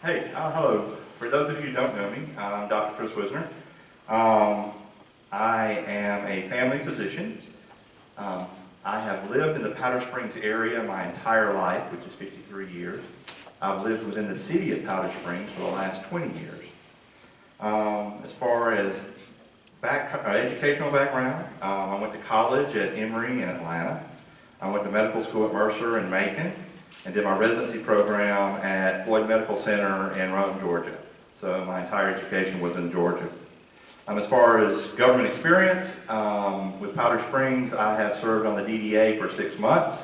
Hey, hello. For those of you who don't know me, I'm Dr. Chris Wizner. I am a family physician. I have lived in the Powder Springs area my entire life, which is 53 years. I've lived within the city of Powder Springs for the last 20 years. As far as educational background, I went to college at Emory in Atlanta. I went to medical school at Mercer in Macon, and did my residency program at Floyd Medical Center in Rome, Georgia. So my entire education was in Georgia. As far as government experience, with Powder Springs, I have served on the DDA for 6 months.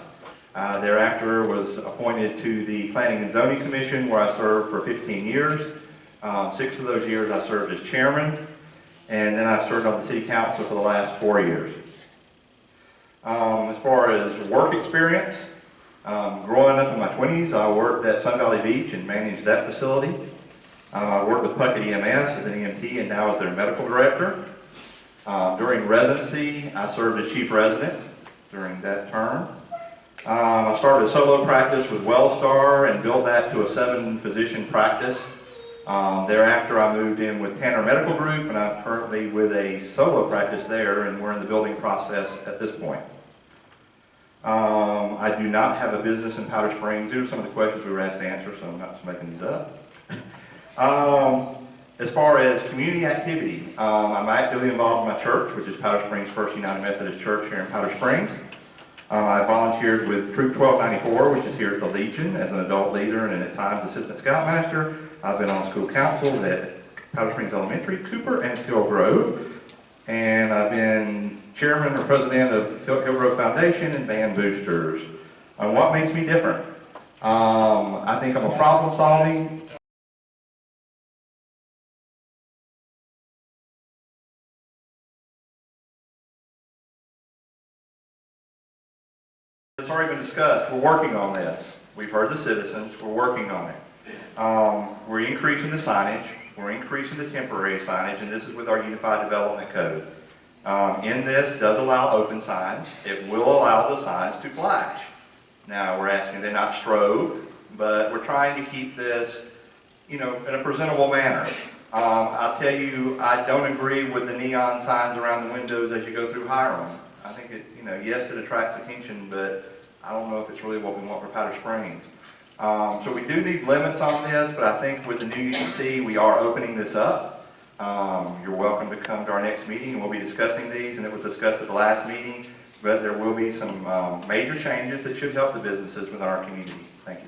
Thereafter was appointed to the Planning and Zoning Commission, where I served for 15 years. 6 of those years I served as chairman, and then I've served on the city council for the last 4 years. As far as work experience, growing up in my 20s, I worked at Sun Valley Beach and managed that facility. I worked with Puckett EMS as an EMT and now as their medical director. During residency, I served as chief resident during that term. I started a solo practice with Wellstar and built that to a 7-physician practice. Thereafter, I moved in with Tanner Medical Group, and I'm currently with a solo practice there, and we're in the building process at this point. I do not have a business in Powder Springs. These are some of the questions we were asked to answer, so I'm not just making these up. As far as community activity, I'm actively involved in my church, which is Powder Springs First United Methodist Church here in Powder Springs. I volunteered with Troop 1294, which is here at the Legion, as an adult leader and at times assistant scoutmaster. I've been on school councils at Powder Springs Elementary, Cooper, and Hill Grove. And I've been chairman or president of Hill Grove Foundation and Band Boosters. What makes me different? I think I'm a problem solving. It's already been discussed. We're working on this. We've heard the citizens. We're working on it. We're increasing the signage. We're increasing the temporary signage, and this is with our Unified Development Code. In this does allow open signs. It will allow the signs to flash. Now we're asking they're not strobe, but we're trying to keep this, in a presentable manner. I'll tell you, I don't agree with the neon signs around the windows as you go through Hiram. I think it, yes, it attracts attention, but I don't know if it's really what we want for Powder Springs. So we do need limits on this, but I think with the new UDC, we are opening this up. You're welcome to come to our next meeting, and we'll be discussing these, and it was discussed at the last meeting, but there will be some major changes that should help the businesses within our community. Thank you.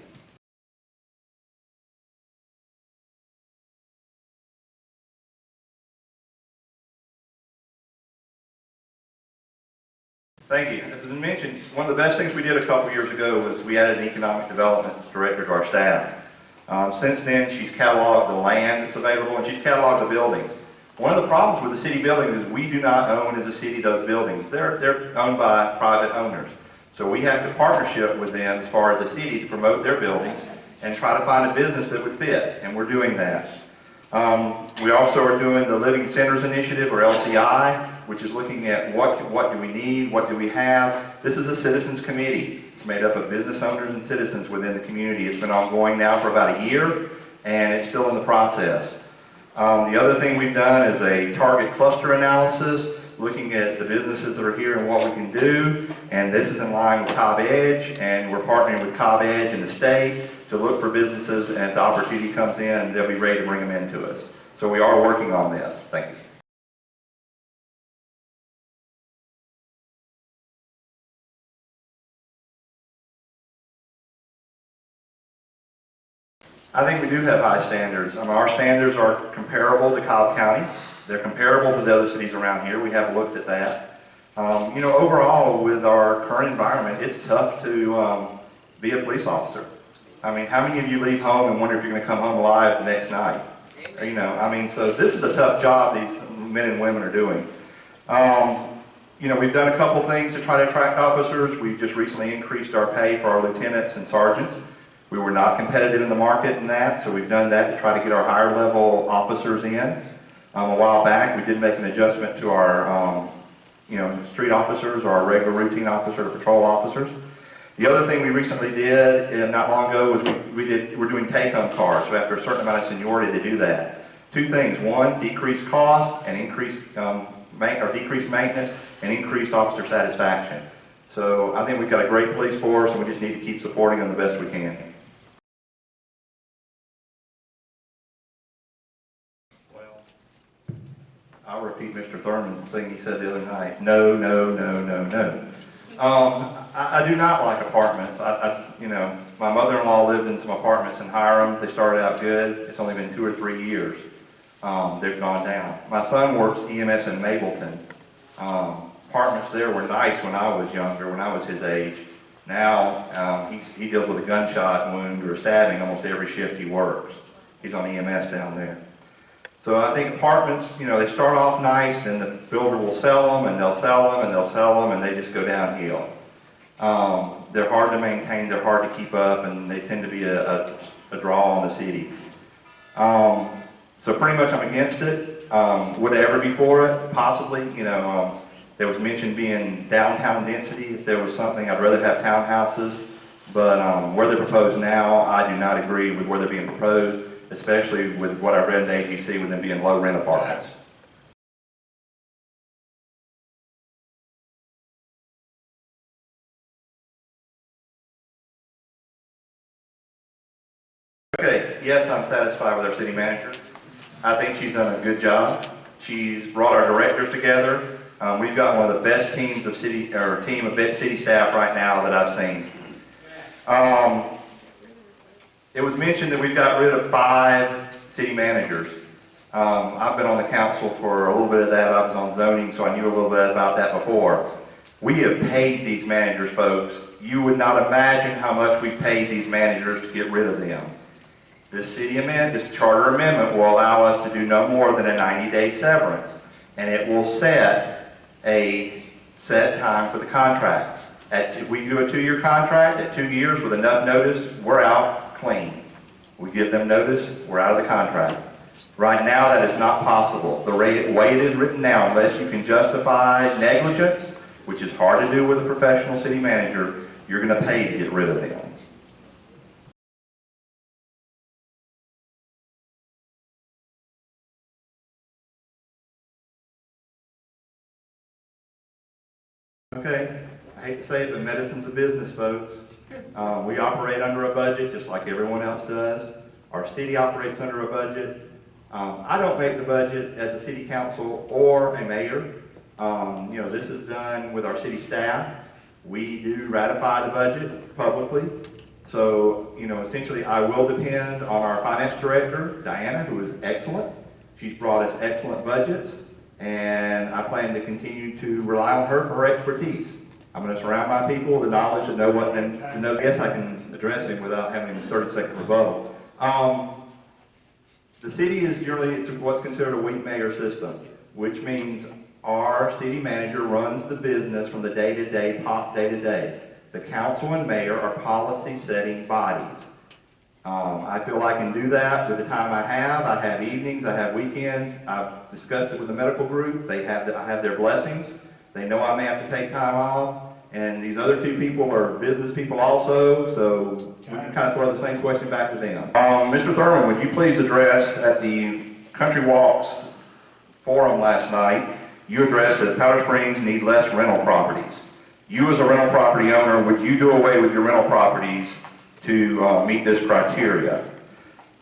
Thank you. As has been mentioned, one of the best things we did a couple years ago was we added an economic development director to our staff. Since then, she's cataloged the land that's available, and she's cataloged the buildings. One of the problems with the city buildings is we do not own as a city those buildings. They're owned by private owners. So we have to partnership with them as far as a city to promote their buildings and try to find a business that would fit, and we're doing that. We also are doing the Living Centers Initiative, or LCI, which is looking at what do we need, what do we have. This is a citizens committee. It's made up of business owners and citizens within the community. It's been ongoing now for about a year, and it's still in the process. The other thing we've done is a target cluster analysis, looking at the businesses that are here and what we can do, and this is in line with Cobb Edge, and we're partnering with Cobb Edge and the state to look for businesses, and if the opportunity comes in, they'll be ready to bring them into us. So we are working on this. Thank you. I think we do have high standards. Our standards are comparable to Cobb County. They're comparable to the other cities around here. We have looked at that. Overall, with our current environment, it's tough to be a police officer. How many of you leave home and wonder if you're going to come home alive the next night? So this is a tough job these men and women are doing. We've done a couple things to try to attract officers. We've just recently increased our pay for our lieutenants and sergeants. We were not competitive in the market in that, so we've done that to try to get our higher level officers in. A while back, we did make an adjustment to our street officers, or our regular routine officer to patrol officers. The other thing we recently did, not long ago, was we're doing take-home cars. So after a certain amount of seniority, they do that. Two things: one, decreased cost and increased decreased maintenance and increased officer satisfaction. So I think we've got a great police force, and we just need to keep supporting them the best we can. Well, I'll repeat Mr. Thurman's thing he said the other night: no, no, no, no, no. I do not like apartments. My mother-in-law lived in some apartments in Hiram. They started out good. It's only been 2 or 3 years. They've gone down. My son works EMS in Mableton. Apartments there were nice when I was younger, when I was his age. Now, he deals with a gunshot wound or a stabbing almost every shift he works. He's on EMS down there. So I think apartments, they start off nice, then the builder will sell them, and they'll sell them, and they'll sell them, and they just go downhill. They're hard to maintain, they're hard to keep up, and they tend to be a draw on the city. So pretty much I'm against it. Would I ever be for it? Possibly. There was mentioned being downtown density. If there was something, I'd rather have townhouses. But where they're proposed now, I do not agree with where they're being proposed, especially with what I read in the ABC with them being low rent apartments. Okay, yes, I'm satisfied with our city manager. I think she's done a good job. She's brought our directors together. We've got one of the best teams of city staff right now that I've seen. It was mentioned that we've got rid of 5 city managers. I've been on the council for a little bit of that. I was on zoning, so I knew a little bit about that before. We have paid these managers, folks. You would not imagine how much we paid these managers to get rid of them. This charter amendment will allow us to do no more than a 90-day severance, and it will set a set time for the contract. If we do a 2-year contract, at 2 years with enough notice, we're out clean. We give them notice, we're out of the contract. Right now, that is not possible. The way it is written now, unless you can justify negligence, which is hard to do with a professional city manager, you're going to pay to get rid of them. Okay, I hate to say it, but medicine's a business, folks. We operate under a budget just like everyone else does. Our city operates under a budget. I don't make the budget as a city council or a mayor. This is done with our city staff. We do ratify the budget publicly. So, essentially I will depend on our finance director, Diana, who is excellent. She's brought us excellent budgets, and I plan to continue to rely on her for her expertise. I'm going to surround my people with the knowledge to know what, and I guess I can address him without having a 30-second rebuttal. The city is generally, it's what's considered a weak mayor system, which means our city manager runs the business from the day-to-day, day-to-day. The council and mayor are policy-setting bodies. I feel I can do that with the time I have. I have evenings, I have weekends. I've discussed it with the medical group. I have their blessings. They know I may have to take time off. And these other 2 people are business people also, so we can kind of throw the same question back to them. Mr. Thurman, would you please address at the Country Walks forum last night, you addressed that Powder Springs need less rental properties. You as a rental property owner, would you do away with your rental properties to meet this criteria?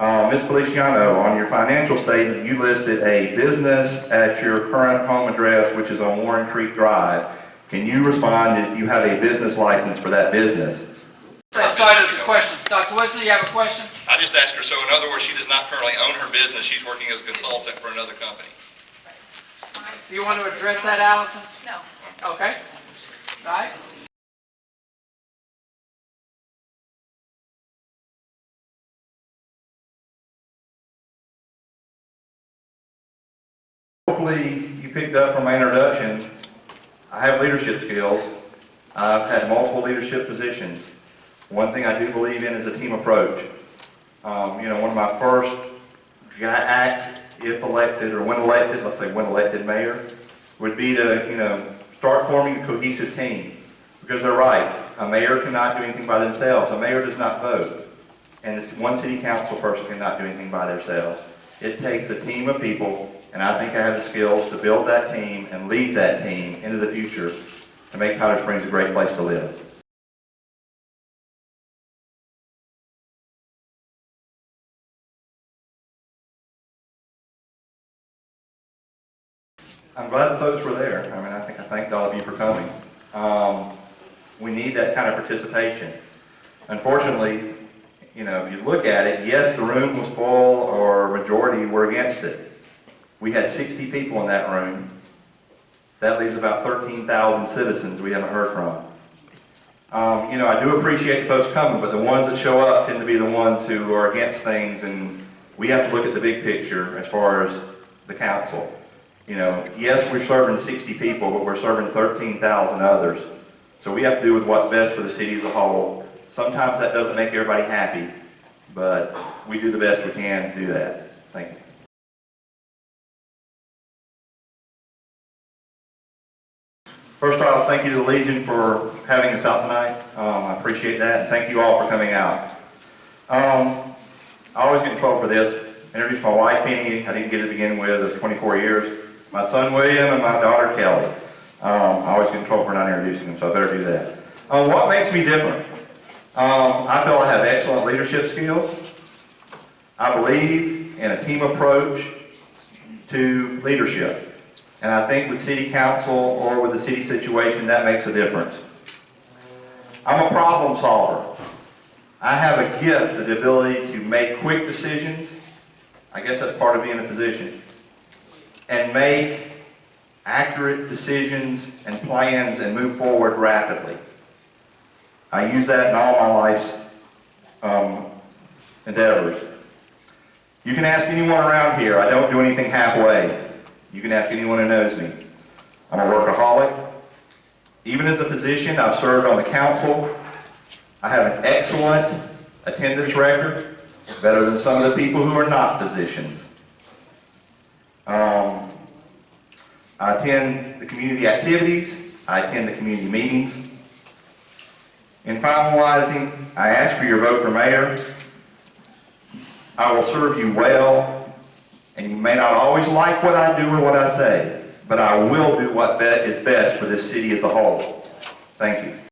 Ms. Feliciano, on your financial statement, you listed a business at your current home address, which is on Warren Creek Drive. Can you respond if you have a business license for that business? I'm sorry, there's a question. Dr. Wizner, you have a question? I just asked her, so in other words, she does not currently own her business. She's working as a consultant for another company. Do you want to address that, Allison? No. Okay. All right. Hopefully you picked up from my introduction, I have leadership skills. I've had multiple leadership positions. One thing I do believe in is a team approach. One of my first acts, if elected, or when elected, let's say when elected mayor, would be to, start forming a cohesive team. Because they're right. A mayor cannot do anything by themselves. A mayor does not vote. And this one city council person cannot do anything by themselves. It takes a team of people, and I think I have the skills to build that team and lead that team into the future to make Powder Springs a great place to live. I'm glad the folks were there. I mean, I thanked all of you for coming. We need that kind of participation. Unfortunately, you know, if you look at it, yes, the room was full, or majority were against it. We had 60 people in that room. That leaves about 13,000 citizens we haven't heard from. You know, I do appreciate the folks coming, but the ones that show up tend to be the ones who are against things, and we have to look at the big picture as far as the council. You know, yes, we're serving 60 people, but we're serving 13,000 others. So we have to do with what's best for the city as a whole. Sometimes that doesn't make everybody happy, but we do the best we can to do that. Thank you. First off, thank you to the Legion for having us out tonight. I appreciate that, and thank you all for coming out. I always get in trouble for this. Introduce my wife, Penny. I didn't get to begin with. It was 24 years. My son, William, and my daughter, Kelly. I always get in trouble for not introducing them, so I better do that. What makes me different? I feel I have excellent leadership skills. I believe in a team approach to leadership. And I think with city council or with the city situation, that makes a difference. I'm a problem solver. I have a gift of the ability to make quick decisions. I guess that's part of being in a position. And make accurate decisions and plans and move forward rapidly. I use that in all my life's endeavors. You can ask anyone around here. I don't do anything halfway. You can ask anyone who knows me. I'm a workaholic. Even as a physician, I've served on the council. I have an excellent attendance record, better than some of the people who are not physicians. I attend the community activities. I attend the community meetings. In finalizing, I ask for your vote for mayor. I will serve you well, and you may not always like what I do or what I say, but I will do what is best for this city as a whole. Thank you.